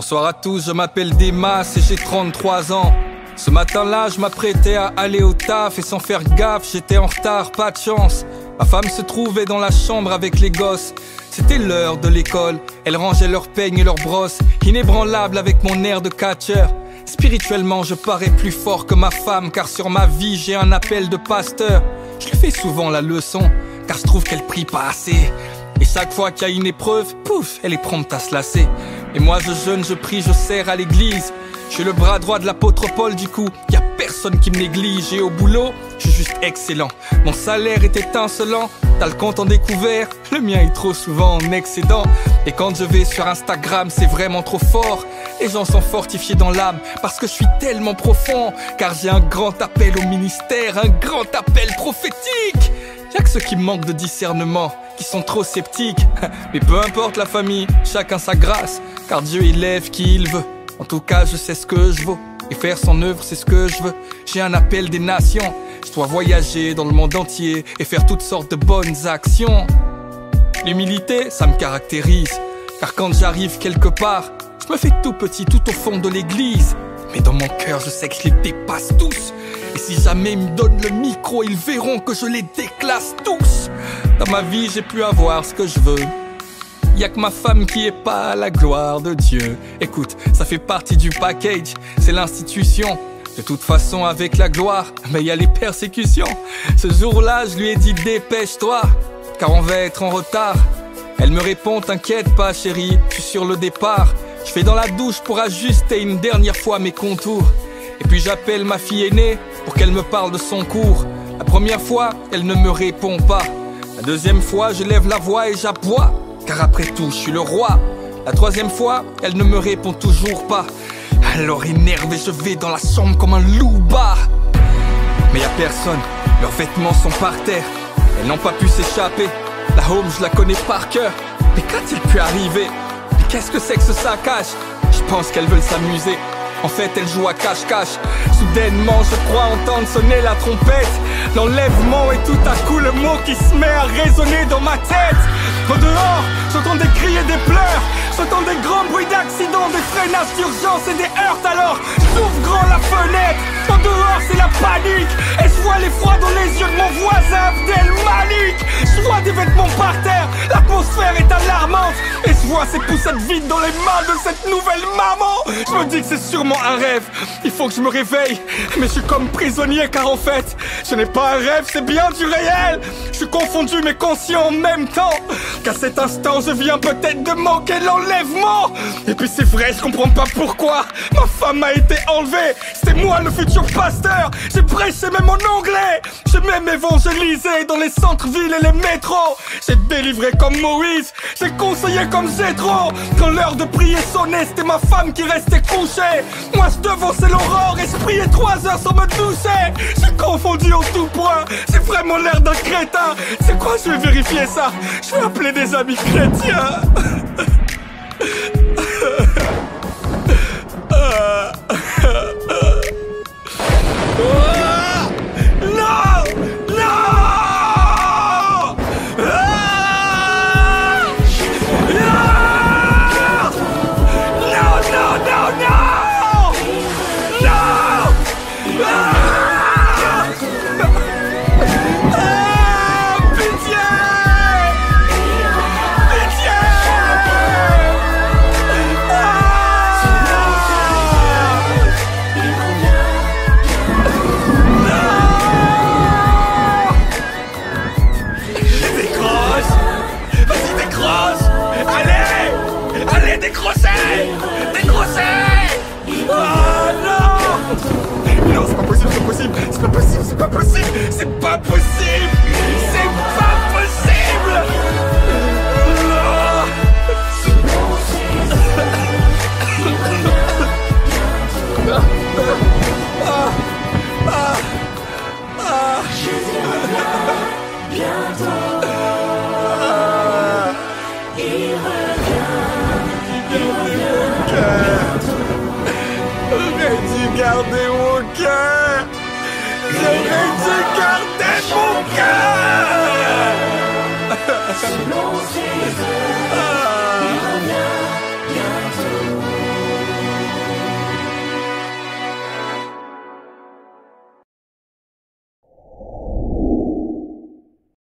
Bonsoir à tous, je m'appelle Demas et j'ai 33 ans. Ce matin-là, je m'apprêtais à aller au taf et sans faire gaffe, j'étais en retard, pas de chance. Ma femme se trouvait dans la chambre avec les gosses. C'était l'heure de l'école, elle rangeait leurs peignes et leurs brosses, inébranlable avec mon air de catcheur. Spirituellement, je parais plus fort que ma femme, car sur ma vie, j'ai un appel de pasteur. Je lui fais souvent la leçon, car je trouve qu'elle prie pas assez. Et chaque fois qu'il y a une épreuve, pouf, elle est prompte à se lasser. Et moi je jeûne, je prie, je sers à l'église. Je suis le bras droit de l'apôtre Paul du coup. Y a personne qui me néglige et au boulot, je suis juste excellent. Mon salaire est étincelant, t'as le compte en découvert, le mien est trop souvent en excédent. Et quand je vais sur Instagram, c'est vraiment trop fort. Les gens sont fortifiés dans l'âme parce que je suis tellement profond. Car j'ai un grand appel au ministère, un grand appel prophétique. Y'a que ceux qui manquent de discernement, qui sont trop sceptiques. Mais peu importe la famille, chacun sa grâce, car Dieu élève qui il veut. En tout cas je sais ce que je vaux, et faire son œuvre c'est ce que je veux. J'ai un appel des nations, je dois voyager dans le monde entier et faire toutes sortes de bonnes actions. L'humilité, ça me caractérise, car quand j'arrive quelque part, je me fais tout petit tout au fond de l'église. Mais dans mon cœur je sais que je les dépasse tous. Et si jamais ils me donnent le micro, ils verront que je les déclasse tous. Dans ma vie j'ai pu avoir ce que je veux. Y'a que ma femme qui est pas à la gloire de Dieu. Écoute, ça fait partie du package, c'est l'institution. De toute façon avec la gloire, mais y a les persécutions. Ce jour-là je lui ai dit dépêche-toi, car on va être en retard. Elle me répond t'inquiète pas chérie, je suis sur le départ. Je fais dans la douche pour ajuster une dernière fois mes contours. Et puis j'appelle ma fille aînée pour qu'elle me parle de son cours. La première fois, elle ne me répond pas. La deuxième fois, je lève la voix et j'aboie, car après tout, je suis le roi. La troisième fois, elle ne me répond toujours pas. Alors énervé, je vais dans la chambre comme un loup bas. Mais y a personne, leurs vêtements sont par terre. Elles n'ont pas pu s'échapper. La home, je la connais par cœur. Mais qu'a-t-il pu arriver? Mais qu'est-ce que c'est que ce saccage? Je pense qu'elles veulent s'amuser. En fait, elle joue à cache-cache. Soudainement, je crois entendre sonner la trompette. L'enlèvement et tout à coup le mot qui se met à résonner dans ma tête. Au dehors, j'entends des cris et des pleurs. J'entends des grands bruits d'accidents, des freinages d'urgence et des heurts. Alors, j'ouvre grand la fenêtre. Au dehors, c'est la panique. Et je vois l'effroi dans les yeux de mon voisin Abdel Malik. Je vois des vêtements par terre. L'atmosphère est alarmante. Et je vois ces poussettes vides dans les mains de cette nouvelle maman. Je me dis que c'est sûrement un rêve, il faut que je me réveille. Mais je suis comme prisonnier car en fait ce n'est pas un rêve, c'est bien du réel. Je suis confondu mais conscient en même temps, qu'à cet instant je viens peut-être de manquer l'enlèvement. Et puis c'est vrai, je comprends pas pourquoi ma femme a été enlevée. C'était moi le futur pasteur, j'ai prêché même en anglais. J'ai même évangélisé dans les centres-villes et les métros. J'ai délivré comme Moïse, j'ai conseillé comme Jétro. Quand l'heure de prier sonnait, c'était ma femme qui restait couchée. Moi je devançais l'aurore et je priais 3 heures sans me toucher. Je suis confondu en tout point, j'ai vraiment l'air d'un crétin. C'est quoi, je vais vérifier ça. Je vais appeler des amis chrétiens. C'est pas possible, c'est pas possible, c'est pas possible. J'aurais dû garder mon cœur. J'aurais dû garder mon cœur.